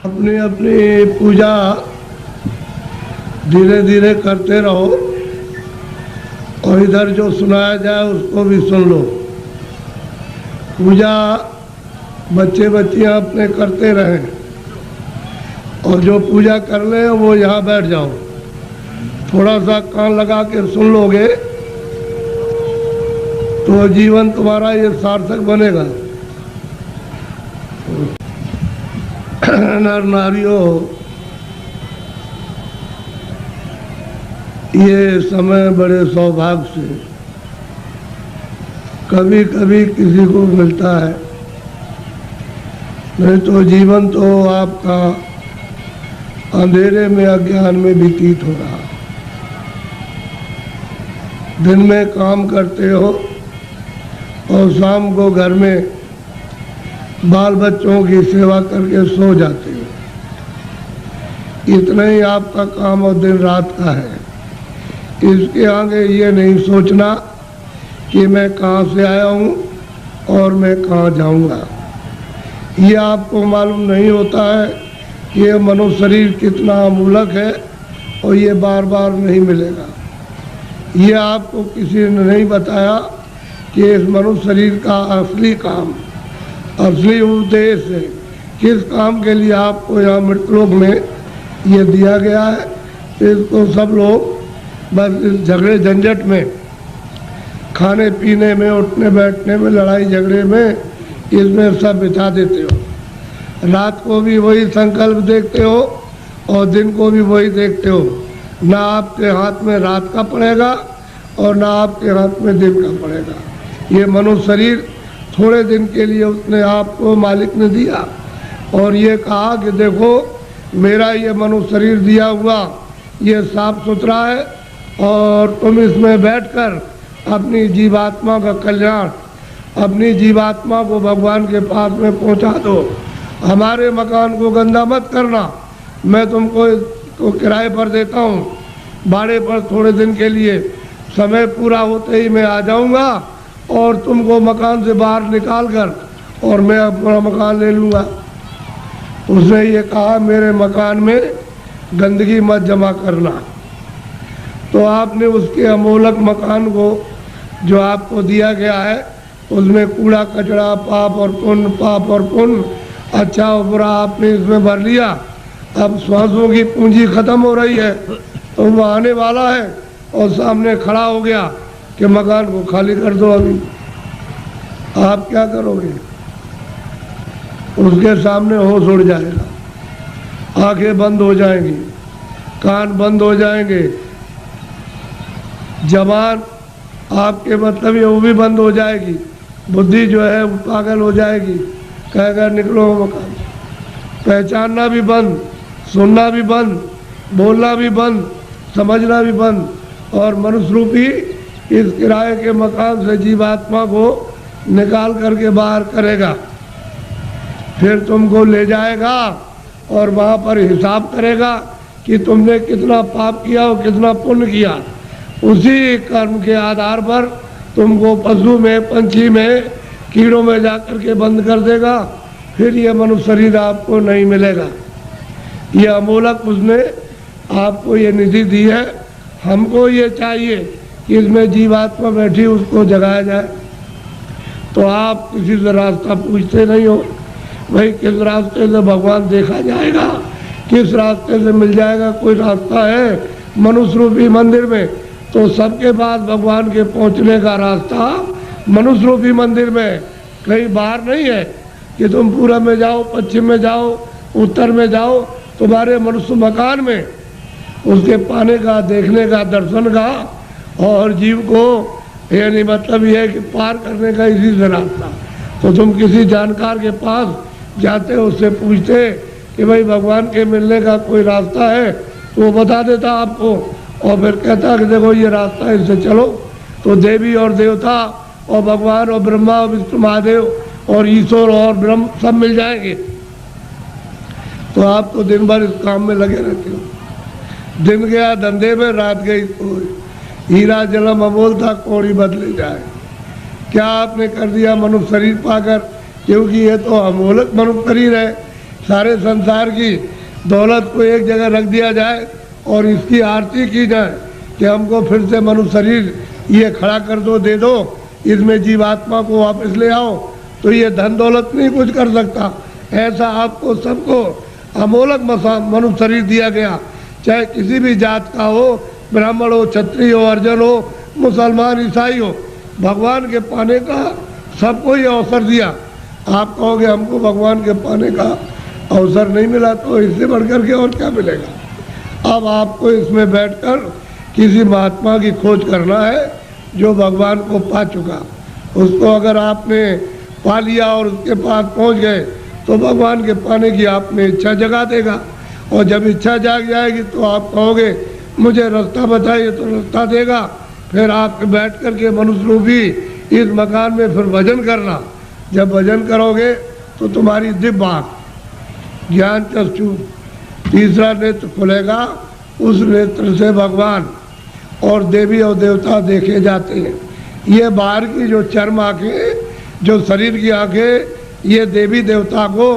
अपनी अपनी पूजा धीरे धीरे करते रहो और इधर जो सुनाया जाए उसको भी सुन लो। पूजा बच्चे बच्चियां अपने करते रहें और जो पूजा कर ले वो यहाँ बैठ जाओ। थोड़ा सा कान लगा के सुन लोगे तो जीवन तुम्हारा ये सार्थक बनेगा। नर नारियों, ये समय बड़े सौभाग्य से कभी कभी किसी को मिलता है, नहीं तो जीवन तो आपका अंधेरे में अज्ञान में व्यतीत हो रहा। दिन में काम करते हो और शाम को घर में बाल बच्चों की सेवा करके सो जाते हो। इतना ही आपका काम और दिन रात का है। इसके आगे ये नहीं सोचना कि मैं कहाँ से आया हूँ और मैं कहाँ जाऊँगा। ये आपको मालूम नहीं होता है कि ये मनुष्य शरीर कितना अमूलक है और ये बार बार नहीं मिलेगा। ये आपको किसी ने नहीं बताया कि इस मनुष्य शरीर का असली काम, असली उद्देश्य है, किस काम के लिए आपको यहाँ मृतलोक में ये दिया गया है। इसको सब लोग बस इस झगड़े झंझट में, खाने पीने में, उठने बैठने में, लड़ाई झगड़े में, इसमें सब बिता देते हो। रात को भी वही संकल्प देखते हो और दिन को भी वही देखते हो। ना आपके हाथ में रात का पड़ेगा और ना आपके हाथ में दिन का पड़ेगा। ये मनुष्य शरीर थोड़े दिन के लिए उसने आपको मालिक ने दिया और ये कहा कि देखो मेरा ये मनुष्य शरीर दिया हुआ ये साफ सुथरा है और तुम इसमें बैठकर अपनी जीवात्मा का कल्याण, अपनी जीवात्मा को भगवान के पास में पहुंचा दो। हमारे मकान को गंदा मत करना। मैं तुमको किराए पर देता हूँ, भाड़े पर थोड़े दिन के लिए। समय पूरा होते ही मैं आ जाऊँगा और तुमको मकान से बाहर निकाल कर और मैं अपना मकान ले लूँगा। उसने ये कहा मेरे मकान में गंदगी मत जमा करना। तो आपने उसके अमोलक मकान को जो आपको दिया गया है उसमें कूड़ा कचरा, पाप और पुण्य, अच्छा और बुरा आपने इसमें भर लिया। अब श्वासों की पूंजी खत्म हो रही है तो वो आने वाला है और सामने खड़ा हो गया कि मकान को खाली कर दो। अभी आप क्या करोगे? उसके सामने होश उड़ जाएगा, आंखें बंद हो जाएंगी, कान बंद हो जाएंगे, जबान आपके मतलब ये वो भी बंद हो जाएगी, बुद्धि जो है वो पागल हो जाएगी, कहेगा निकलो मकान। पहचानना भी बंद, सुनना भी बंद, बोलना भी बंद, समझना भी बंद। और मनुष्य रूपी इस किराए के मकान से जीवात्मा को निकाल करके बाहर करेगा। फिर तुमको ले जाएगा और वहाँ पर हिसाब करेगा कि तुमने कितना पाप किया और कितना पुण्य किया। उसी कर्म के आधार पर तुमको पशु में, पंछी में, कीड़ों में जाकर के बंद कर देगा। फिर ये मनुष्य शरीर आपको नहीं मिलेगा। ये अमोलक उसने आपको ये निधि दी है। हमको ये चाहिए कि इसमें जीवात्मा बैठी उसको जगाया जाए। तो आप किसी से रास्ता पूछते नहीं हो, भाई किस रास्ते से भगवान देखा जाएगा, किस रास्ते से मिल जाएगा। कोई रास्ता है मनुष्य रूपी मंदिर में? तो सबके पास भगवान के पहुंचने का रास्ता मनुष्य रूपी मंदिर में, कहीं बाहर नहीं है कि तुम पूरब में जाओ, पश्चिम में जाओ, उत्तर में जाओ। तुम्हारे मनुष्य मकान में उसके पाने का, देखने का, दर्शन का और जीव को यानी मतलब ये है कि पार करने का इसी से रास्ता। तो तुम किसी जानकार के पास जाते हो, उससे पूछते कि भाई भगवान के मिलने का कोई रास्ता है, तो वो बता देता आपको और फिर कहता कि देखो ये रास्ता है, इससे चलो। तो देवी और देवता और भगवान और ब्रह्मा और विष्णु महादेव और ईश्वर और ब्रह्म सब मिल जाएंगे। तो आप तो दिन भर इस काम में लगे रहते हो। दिन गया धंधे में, रात गई सोई। हीरा जलम अमोल था, कौड़ी बदले जाए। क्या आपने कर दिया मनुष्य शरीर पाकर? क्योंकि ये तो अमोलक मनुष्य शरीर है। सारे संसार की दौलत को एक जगह रख दिया जाए और इसकी आरती की जाए कि हमको फिर से मनुष्य शरीर ये खड़ा कर दो, दे दो, इसमें जीवात्मा को वापस ले आओ, तो ये धन दौलत नहीं कुछ कर सकता। ऐसा आपको सबको अमोलक मनुष्य शरीर दिया गया, चाहे किसी भी जात का हो, ब्राह्मण हो, क्षत्रिय हो, अर्जन हो, मुसलमान, ईसाई हो, भगवान के पाने का सबको ये अवसर दिया। आप कहोगे हमको भगवान के पाने का अवसर नहीं मिला, तो इससे बढ़कर के और क्या मिलेगा। अब आपको इसमें बैठकर किसी महात्मा की खोज करना है जो भगवान को पा चुका। उसको अगर आपने पा लिया और उसके पास पहुंच गए तो भगवान के पाने की आप में इच्छा जगा देगा, और जब इच्छा जाग जाएगी तो आप कहोगे मुझे रास्ता बताइए, तो रास्ता देगा। फिर आप बैठ कर के मनुष्य रूपी इस मकान में फिर भजन करना। जब भजन करोगे तो तुम्हारी दिव्य आँख, ज्ञान चक्षु, तीसरा नेत्र खुलेगा, उस नेत्र से भगवान और देवी और देवता देखे जाते हैं। ये बाहर की जो चर्म आँखें, जो शरीर की आँखें, ये देवी देवता को,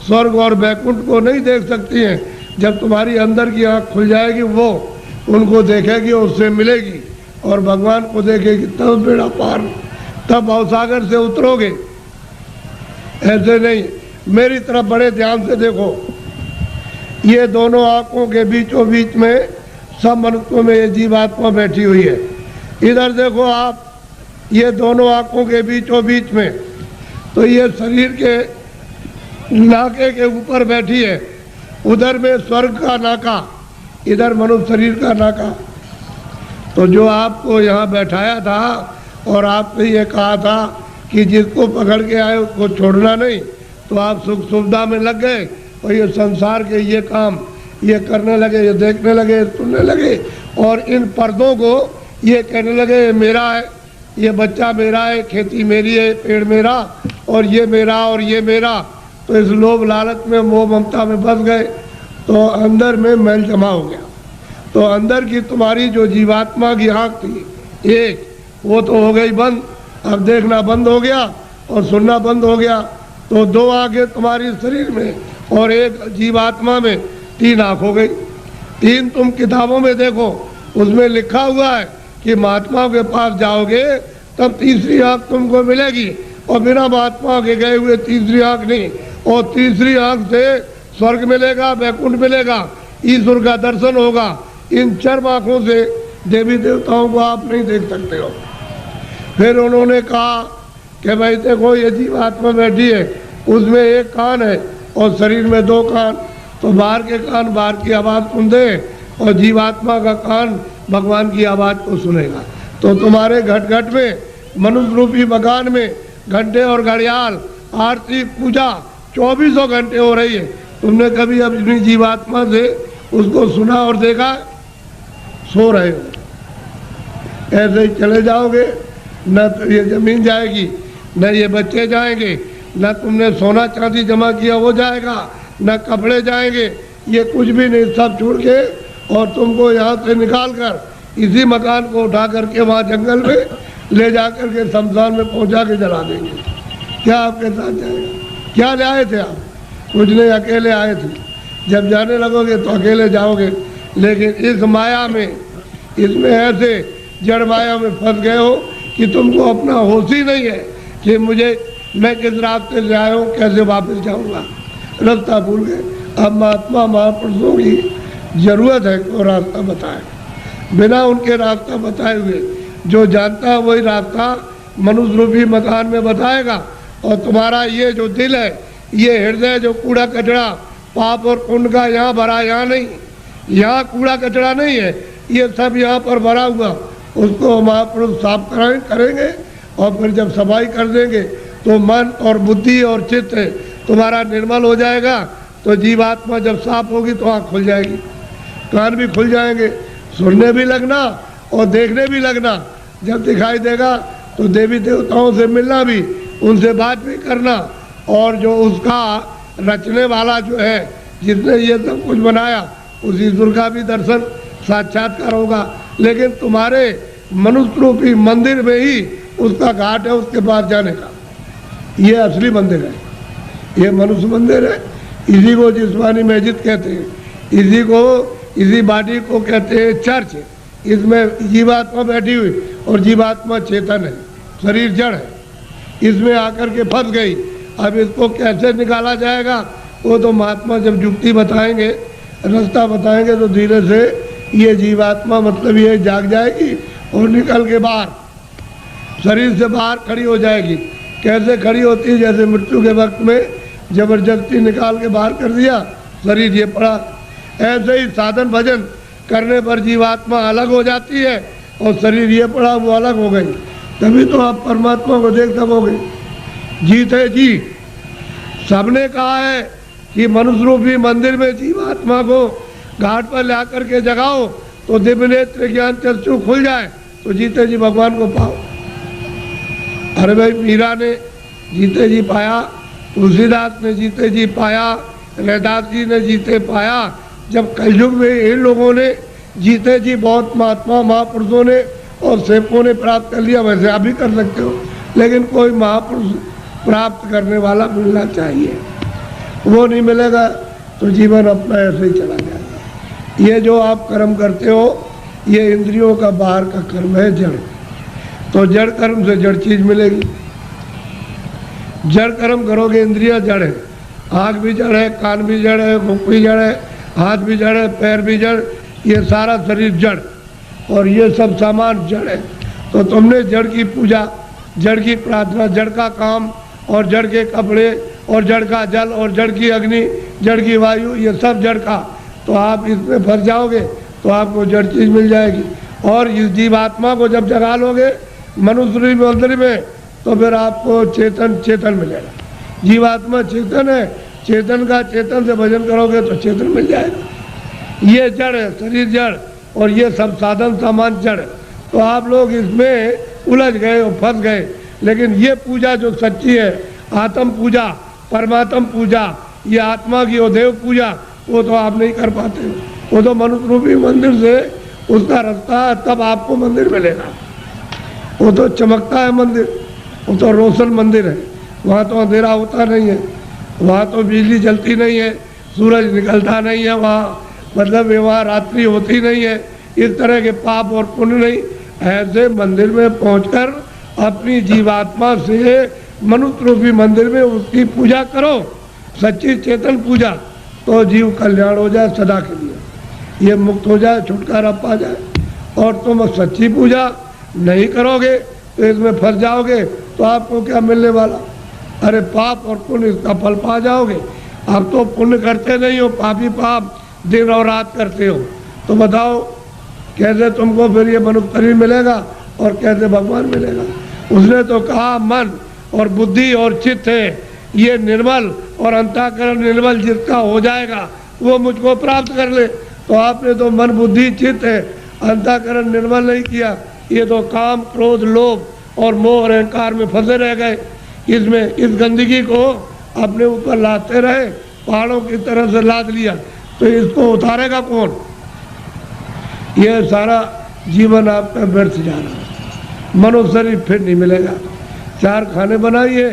स्वर्ग और वैकुंठ को नहीं देख सकती हैं। जब तुम्हारी अंदर की आँख खुल जाएगी वो उनको देखेगी, उससे मिलेगी और भगवान को देखेगी, तब बेड़ा पार, तब भवसागर से उतरोगे। ऐसे नहीं, मेरी तरफ बड़े ध्यान से देखो। ये दोनों आँखों के बीचों बीच में सब मनुष्यों में ये जीवात्मा बैठी हुई है। इधर देखो आप, ये दोनों आँखों के बीचों बीच में, तो ये शरीर के नाके के ऊपर बैठी है। उधर में स्वर्ग का नाका, इधर मनुष्य शरीर का नाका। तो जो आपको यहाँ बैठाया था और आपने ये कहा था कि जिसको पकड़ के आए उसको छोड़ना नहीं, तो आप सुख सुविधा में लग गए और ये संसार के ये काम ये करने लगे, ये देखने लगे, सुनने लगे, और इन पर्दों को ये कहने लगे ये मेरा है, ये बच्चा मेरा है, खेती मेरी है, पेड़ मेरा, और ये मेरा और ये मेरा। तो इस लोभ लालच में, मोह ममता में फंस गए, तो अंदर में मैल जमा हो गया। तो अंदर की तुम्हारी जो जीवात्मा की आँख थी एक, वो तो हो गई बंद। अब देखना बंद हो गया और सुनना बंद हो गया, तो दो आँखें तुम्हारी शरीर में और एक जीवात्मा में, तीन आँख हो गई। तीन तुम किताबों में देखो, उसमें लिखा हुआ है कि महात्माओं के पास जाओगे तब तीसरी आँख तुमको मिलेगी, और बिना महात्मा के गए हुए तीसरी आँख नहीं। और तीसरी आँख से स्वर्ग मिलेगा, वैकुंठ मिलेगा, ईश्वर का दर्शन होगा। इन चर्म आँखों से देवी देवताओं को आप नहीं देख सकते हो। फिर उन्होंने कहा कि भाई देखो ये जीवात्मा बैठी है, उसमें एक कान है और शरीर में दो कान, तो बाहर के कान बाहर की आवाज़ सुन दे और जीवात्मा का कान भगवान की आवाज़ को सुनेगा। तो तुम्हारे घट घट में, मनुष्य रूपी मकान में घंटे और घड़ियाल, आरती, पूजा 2400 घंटे हो रही है। तुमने कभी अपनी जीवात्मा से उसको सुना और देखा? सो रहे हो, ऐसे ही चले जाओगे। न तो ये जमीन जाएगी, न ये बच्चे जाएंगे, न तुमने सोना चांदी जमा किया वो जाएगा, न कपड़े जाएंगे, ये कुछ भी नहीं, सब छोड़ के और तुमको यहाँ से निकाल कर इसी मकान को उठा करके वहाँ जंगल में ले जा कर के शमशान में पहुँचा के जला देंगे। क्या आपके साथ जाएगा? क्या ले आए थे आप? कुछ नहीं, अकेले आए थे। जब जाने लगोगे तो अकेले जाओगे, लेकिन इस माया में, इसमें ऐसे जड़ माया में फंस गए हो कि तुमको अपना होश ही नहीं है कि मैं किस रास्ते से आया हूँ, कैसे वापस जाऊँगा, रास्ता भूल गए। अब महात्मा महापुरुषों की जरूरत है कि वो रास्ता बताए। बिना उनके रास्ता बताए हुए जो जानता है वही रास्ता मनुष्य रूपी मकान में बताएगा। और तुम्हारा ये जो दिल है, ये हृदय जो कूड़ा कचरा पाप और पुण्य का यहाँ भरा, यहाँ नहीं, यहाँ कूड़ा कचरा नहीं है, ये सब यहाँ पर भरा हुआ, उसको महापुरुष साफ करेंगे। और फिर जब सफाई कर देंगे तो मन और बुद्धि और चित्त तुम्हारा निर्मल हो जाएगा। तो जीवात्मा जब साफ होगी तो आँख खुल जाएगी, कान भी खुल जाएंगे, सुनने भी लगना और देखने भी लगना। जब दिखाई देगा तो देवी देवताओं से मिलना भी, उनसे बात भी करना, और जो उसका रचने वाला जो है, जिसने ये सब कुछ बनाया, उस ईश्वर का भी दर्शन साक्षात्कार होगा। लेकिन तुम्हारे मनुष्य रूपी मंदिर में ही उसका घाट है, उसके पास जाने का। ये असली मंदिर है, ये मनुष्य मंदिर है, इसी को जिस्मानी मस्जिद कहते हैं, इसी बॉडी को कहते हैं चर्च। इसमें जीवात्मा बैठी हुई और जीवात्मा चेतन है, शरीर जड़ है, इसमें आकर के फंस गई। अब इसको कैसे निकाला जाएगा वो तो महात्मा जब युक्ति बताएंगे, रास्ता बताएंगे, तो धीरे से ये जीवात्मा मतलब ये जाग जाएगी और निकल के बाहर शरीर से बाहर खड़ी हो जाएगी। कैसे खड़ी होती है? जैसे मृत्यु के वक्त में जबरदस्ती निकाल के बाहर कर दिया, शरीर ये पड़ा। ऐसे ही साधन भजन करने पर जीवात्मा अलग हो जाती है और शरीर ये पड़ा वो अलग हो गई, तभी तो आप परमात्मा को देख सकोगे। जीत है जी, सबने कहा है कि मनुष्य रूपी मंदिर में जीवात्मा को घाट पर ला करके जगाओ तो दिव्य नेत्र ज्ञान चक्षु खुल जाए, तो जीते जी भगवान को पाओ। अरे भाई, मीरा ने जीते जी पाया, तुलसीदास ने जीते जी पाया, रैदास जी ने जीते पाया। जब कलयुग में इन लोगों ने जीते जी बहुत महात्मा महापुरुषों ने और सेवकों ने प्राप्त कर लिया, वैसे आप भी कर सकते हो, लेकिन कोई महापुरुष प्राप्त करने वाला मिलना चाहिए। वो नहीं मिलेगा तो जीवन अपना ऐसे ही चला जाएगा। ये जो आप कर्म करते हो ये इंद्रियों का बाहर का कर्म है, जड़। तो जड़ कर्म से जड़ चीज मिलेगी। जड़ कर्म करोगे, इंद्रिया जड़ है, आँख भी जड़ है, कान भी जड़ है, मुख भी जड़ है, हाथ भी जड़ है, पैर भी जड़, ये सारा शरीर जड़ और ये सब सामान जड़ है। तो तुमने जड़ की पूजा, जड़ की प्रार्थना, जड़ का काम और जड़ के कपड़े और जड़ का जल और जड़ की अग्नि, जड़ की वायु, ये सब जड़ का, तो आप इसमें फंस जाओगे तो आपको जड़ चीज मिल जाएगी। और इस जीवात्मा को जब जगा लोगे मनुष्य मंदिर में तो फिर आपको चेतन मिलेगा। जीवात्मा चेतन है, चेतन का चेतन से भजन करोगे तो चेतन मिल जाएगा। ये जड़ है, शरीर जड़ और ये सब साधन सामान जड़। तो आप लोग इसमें उलझ गए और फंस गए। लेकिन ये पूजा जो सच्ची है, आत्म पूजा, परमात्म पूजा, ये आत्मा की और देव पूजा, वो तो आप नहीं कर पाते हो। वो तो मनुष्य रूपी मंदिर से उसका रास्ता, तब आपको मंदिर मिलेगा। वो तो चमकता है मंदिर, वो तो रोशन मंदिर है, वहाँ तो अंधेरा होता नहीं है, वहाँ तो बिजली जलती नहीं है, सूरज निकलता नहीं है, वहाँ मतलब वहाँ रात्रि होती नहीं है, इस तरह के पाप और पुण्य नहीं। ऐसे मंदिर में पहुंचकर अपनी जीवात्मा से मनुष्य रूपी मंदिर में उसकी पूजा करो, सच्ची चेतन पूजा, तो जीव कल्याण हो जाए सदा के लिए, ये मुक्त हो जाए, छुटकारा पा जाए। और तुम सच्ची पूजा नहीं करोगे तो इसमें फंस जाओगे, तो आपको क्या मिलने वाला? अरे पाप और पुण्य इसका फल पा जाओगे। आप तो पुण्य करते नहीं हो, पापी पाप दिन और रात करते हो, तो बताओ कैसे तुमको फिर ये मनुष्य शरीर मिलेगा और कैसे भगवान मिलेगा? उसने तो कहा मन और बुद्धि और चित्त है ये निर्मल, और अंतःकरण निर्मल जिसका हो जाएगा वो मुझको प्राप्त कर ले। तो आपने तो मन बुद्धि चित्त है, अंतःकरण निर्मल नहीं किया, ये तो काम क्रोध लोभ और मोह और अहंकार में फंसे रह गए। इसमें इस गंदगी को अपने ऊपर लाते रहे, पहाड़ों की तरह से लाद लिया, तो इसको उतारेगा कौन? ये सारा जीवन आपका व्यर्थ जा रहा है। मनुष्य शरीर फिर नहीं मिलेगा। चार खाने बनाइए,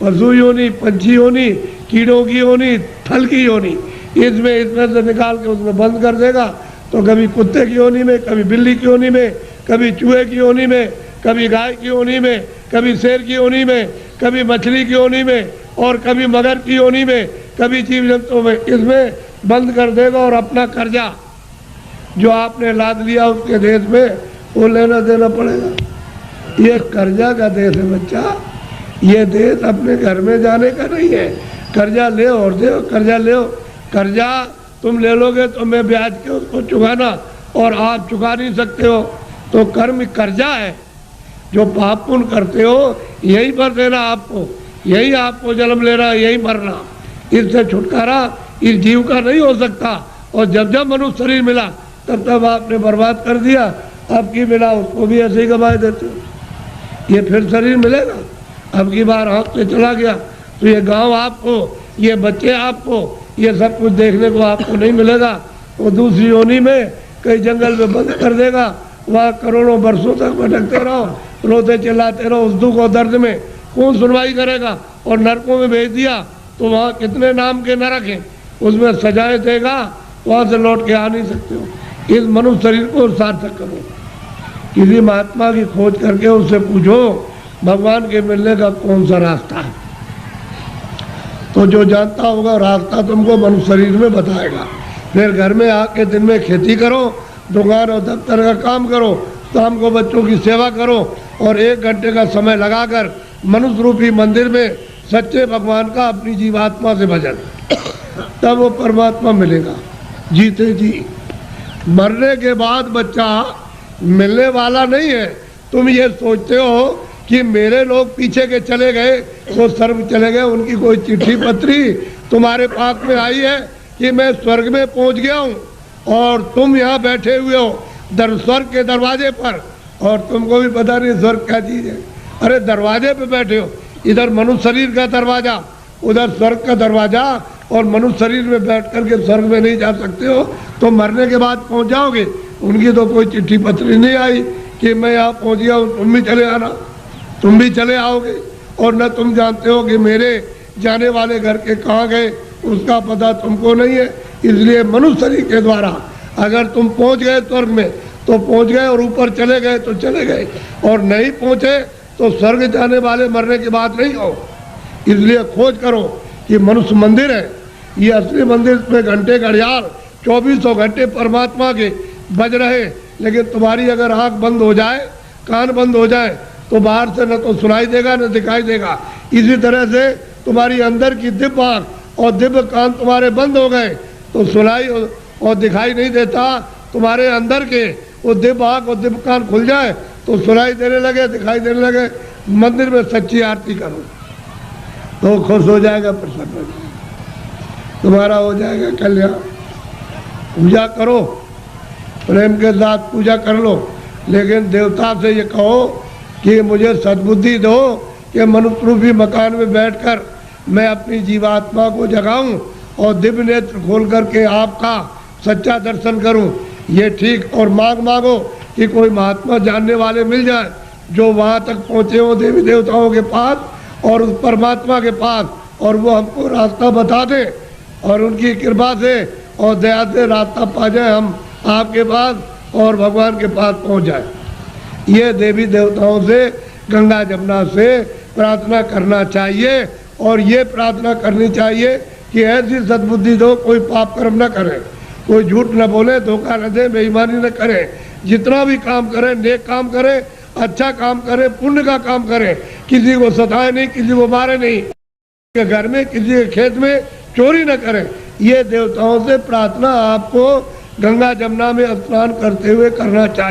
पशु योनि, पंछी योनि, कीड़ों की योनि, थल की योनि, इसमें से निकाल के उसमें बंद कर देगा, तो कभी कुत्ते की योनि में, कभी बिल्ली की योनि में, कभी चूहे की योनि में, कभी गाय की योनि में, कभी शेर की योनि में, कभी मछली की योनि में, और कभी मगर की योनि में, कभी जीव जंतुओं में, इसमें बंद कर देगा। और अपना कर्जा जो आपने लाद लिया उसके देश में वो लेना देना पड़ेगा। ये कर्जा का देश है बच्चा, ये देश अपने घर में जाने का नहीं है। कर्जा ले और दे, कर्जा ले, कर्जा तुम ले लोगे तो मैं ब्याज के उसको चुकाना, और आप चुका नहीं सकते हो, तो कर्म कर्जा है। जो पाप पुण्य करते हो यही पर देना आपको, यही आपको जन्म लेना, यही मरना। इससे छुटकारा इस जीव का नहीं हो सकता। और जब जब मनुष्य शरीर मिला तब तब आपने बर्बाद कर दिया, अब की मिला उसको भी ऐसे ही गंवाए देते हो। ये फिर शरीर मिलेगा, अब की बार हाथ से चला गया तो ये गांव आपको, ये बच्चे आपको, ये सब कुछ देखने को आपको नहीं मिलेगा। वो दूसरी योनि में कई जंगल में बंद कर देगा, वहाँ करोड़ों वर्षों तक भटकते रहो, रोते चिल्लाते रहो, उस दुख और दर्द में कौन सुनवाई करेगा? और नरकों में भेज दिया तो वहाँ कितने नाम के नरक हैं, उसमें सजाएं देगा, वहाँ से लौट के आ नहीं सकते हो। इस मनुष्य शरीर को सार्थक करो। किसी महात्मा की खोज करके उससे पूछो भगवान के मिलने का कौन सा रास्ता है, तो जो जानता होगा रास्ता तुमको मनुष्य शरीर में बताएगा। फिर घर में आके दिन में खेती करो, दुकान और दफ्तर का काम करो, शाम को बच्चों की सेवा करो और 1 घंटे का समय लगाकर मनुष्य रूपी मंदिर में सच्चे भगवान का अपनी जीवात्मा से भजन, तब वो परमात्मा मिलेगा जीते जी। मरने के बाद बच्चा मिलने वाला नहीं है। तुम ये सोचते हो कि मेरे लोग पीछे के चले गए, वो स्वर्ग चले गए, उनकी कोई चिट्ठी पत्री तुम्हारे पास में आई है कि मैं स्वर्ग में पहुंच गया हूँ और तुम यहाँ बैठे हुए हो स्वर्ग के दरवाजे पर, और तुमको भी पता नहीं स्वर्ग क्या चीज़ है। अरे दरवाजे पे बैठे हो, इधर मनुष्य शरीर का दरवाजा, उधर स्वर्ग का दरवाजा, और मनुष्य शरीर में बैठ करके स्वर्ग में नहीं जा सकते हो तो मरने के बाद पहुंच जाओगे। उनकी तो कोई चिट्ठी पत्री नहीं आई कि मैं यहाँ पहुंच गया हूँ, तुम भी चले आना, तुम भी चले आओगे। और न तुम जानते हो कि मेरे जाने वाले घर के कहाँ गए, उसका पता तुमको नहीं है। इसलिए मनुष्य शरीर के द्वारा अगर तुम पहुंच गए स्वर्ग में तो पहुंच गए, और ऊपर चले गए तो चले गए, और नहीं पहुंचे तो स्वर्ग जाने वाले मरने की बात नहीं हो। इसलिए खोज करो कि मनुष्य मंदिर है, ये असली मंदिर में घंटे घड़ियाल 2400 घंटे परमात्मा के बज रहे। लेकिन तुम्हारी अगर आंख बंद हो जाए, कान बंद हो जाए, तो बाहर से न तो सुनाई देगा न दिखाई देगा। इसी तरह से तुम्हारी अंदर की दिव्य आंख और दिव्य कान तुम्हारे बंद हो गए तो सुनाई और दिखाई नहीं देता। तुम्हारे अंदर के वो दिव्य आंख और दिव्य कान खुल जाए तो सुनाई देने लगे, दिखाई देने लगे। मंदिर में सच्ची आरती करो तो खुश हो जाएगा, प्रसन्न हो जाएगा, तुम्हारा हो जाएगा कल्याण। पूजा करो, प्रेम के साथ पूजा कर लो, लेकिन देवता से ये कहो कि मुझे सद्बुद्धि दो कि मनुष्य रूपी मकान में बैठकर मैं अपनी जीवात्मा को जगाऊं और दिव्य नेत्र खोल करके आपका सच्चा दर्शन करूं। ये ठीक, और मांगो कि कोई महात्मा जानने वाले मिल जाए जो वहाँ तक पहुँचे हो देवी देवताओं के पास और उस परमात्मा के पास, और वो हमको रास्ता बता दे और उनकी कृपा से और दया से रास्ता पा जाए हम आपके पास और भगवान के पास पहुँच जाए। ये देवी देवताओं से, गंगा जमुना से प्रार्थना करना चाहिए, और ये प्रार्थना करनी चाहिए कि ऐसी सद्बुद्धि दो कोई पाप कर्म न करे, कोई झूठ न बोले, धोखा न दे, बेईमानी न करे। जितना भी काम करे नेक काम करे, अच्छा काम करे, पुण्य का काम करे, किसी को सताए नहीं, किसी को मारे नहीं, के घर में किसी के खेत में चोरी न करे। ये देवताओं से प्रार्थना आपको गंगा जमुना में स्नान करते हुए करना चाहिए।